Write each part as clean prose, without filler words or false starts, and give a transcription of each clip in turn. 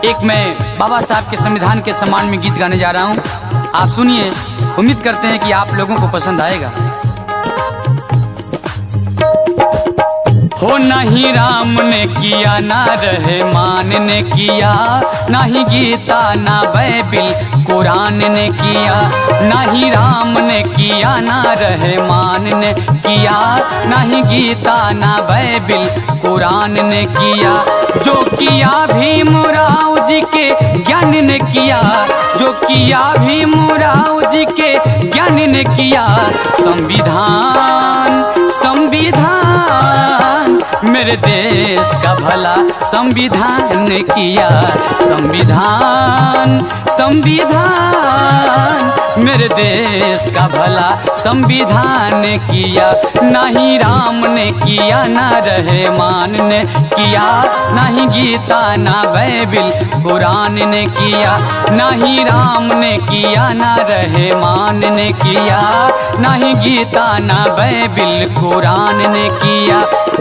एक मैं बाबा साहब के संविधान के सम्मान में गीत गाने जा रहा हूँ। आप सुनिए, उम्मीद करते हैं कि आप लोगों को पसंद आएगा। हो नहीं राम ने किया ना रहमान ने किया, ना ही गीता ना बाइबिल कुरान ने किया। ना ही राम ने किया ना रहमान ने किया, ना ही गीता ना बाइबिल कुरान ने किया। जो किया भीमराव जी के ज्ञान ने किया, जो किया भीमराव जी के ज्ञान ने किया। संविधान संविधान मेरे देश का भला संविधान ने किया। संविधान संविधान मेरे देश का भला संविधान ने किया। ना ही राम ने किया ना रहमान ने किया, ना ही गीता ना बाइबिल कुरान ने किया। ना ही राम ने किया ना रहमान ने किया, ना ही गीता ना बाइबिल कुरान ने किया।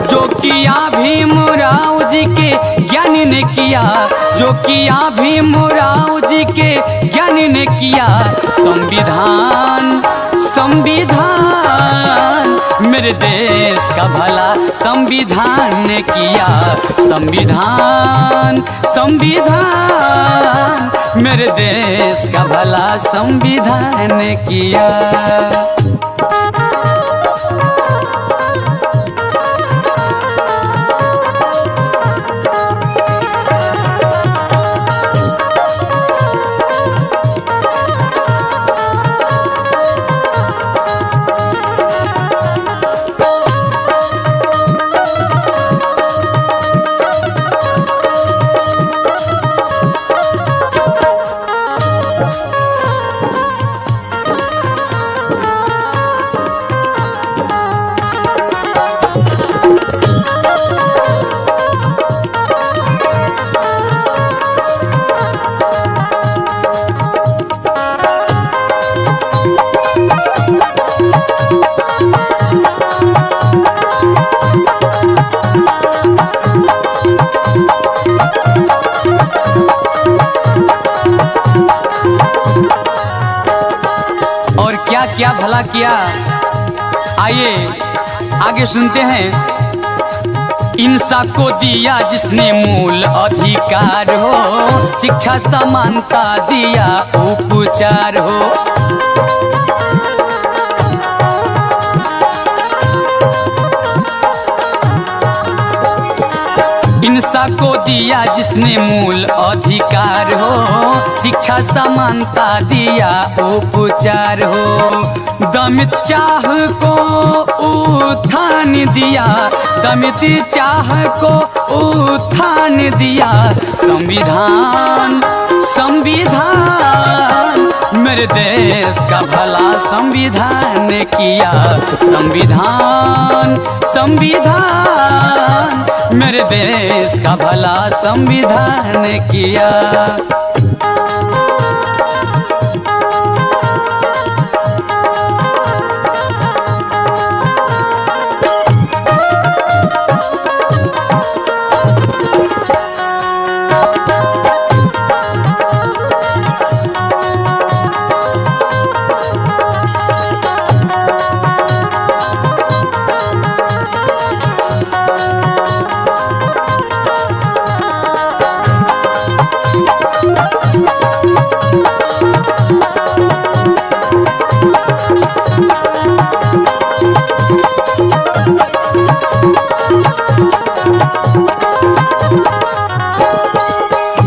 जो किया भीमराव जी के ज्ञान ने किया, जो किया भीमराव जी के ज्ञान ने किया। संविधान संविधान मेरे देश का भला संविधान ने किया। संविधान संविधान मेरे देश का भला संविधान ने किया। क्या भला किया, आइए आगे सुनते हैं। इंसान को दिया जिसने मूल अधिकार हो, शिक्षा समानता दिया उपचार हो। इंसान को दिया जिसने मूल अधिकार हो, शिक्षा समानता दिया उपचार हो। दमित चाह को उत्थान दिया, दमित चाह को उत्थान दिया। संविधान संविधान मेरे देश का भला संविधान ने किया। संविधान संविधान मेरे देश का भला संविधान ने किया।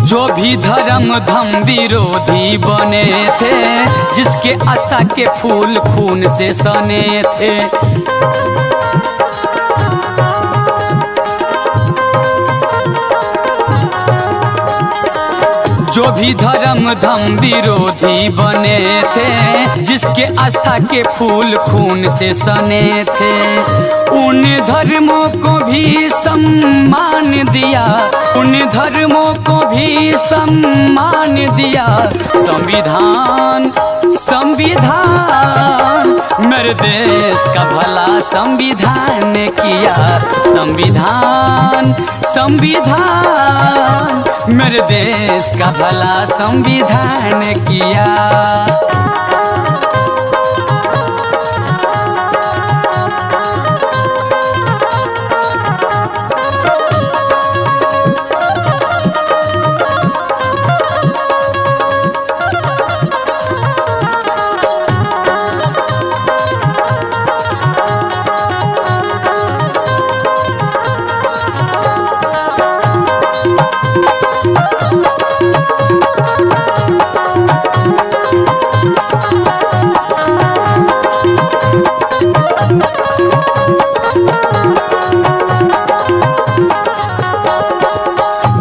जो भी धर्म धम विरोधी बने थे, जिसके आस्था के फूल खून से सने थे। जो भी धर्म धम विरोधी बने थे, जिसके आस्था के फूल खून से सने थे। उन धर्मों को भी सम्मान दिया, उन धर्मों को भी सम्मान दिया। संविधान संविधान मेरे देश का भला संविधान ने किया। संविधान संविधान मेरे देश का भला संविधान ने किया।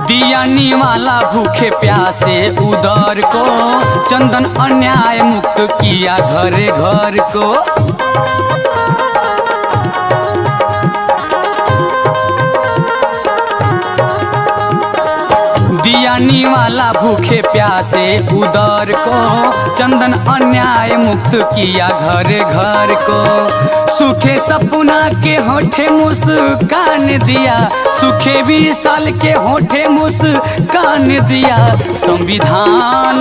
दियानी वाला भूखे प्यासे उदर को, चंदन अन्याय मुक्त किया घर घर को। दियानी वाला भूखे प्यासे उदर को, चंदन अन्याय मुक्त किया घर घर को। सूखे सपना के होठे मुस्कान दिया, सूखे 20 साल के होठे मुस्कान दिया। संविधान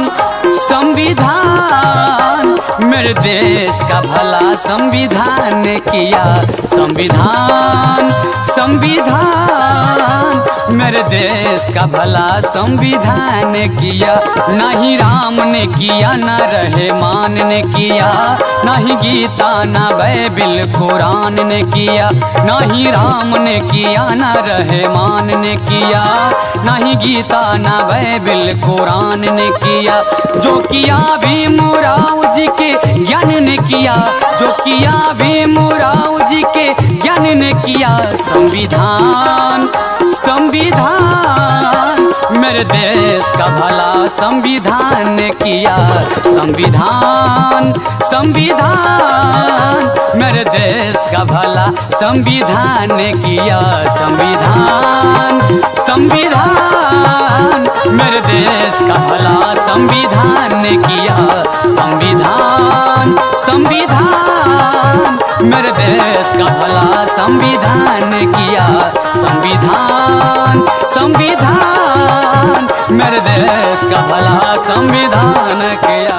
संविधान मेरे देश का भला संविधान ने किया। संविधान संविधान मेरे देश का भला संविधान ने किया। ना ही राम ने किया, ना रहमान ने किया, ना ही गीता ना बाइबिल कुरान ने किया। ना ही राम ने किया, ना रहमान ने किया, ना ही गीता ना बाइबिल कुरान ने किया। जो किया भीमराव जी के ज्ञान ने किया, जो किया भीमराव जी के ज्ञान ने किया। संविधान संविधान मेरे देश का भला संविधान ने किया। संविधान संविधान मेरे देश का भला संविधान ने किया। संविधान संविधान मेरे देश का भला संविधान ने किया। संविधान संविधान मेरे देश का भला संविधान ने किया। संविधान संविधान मेरे देश का भला संविधान किया।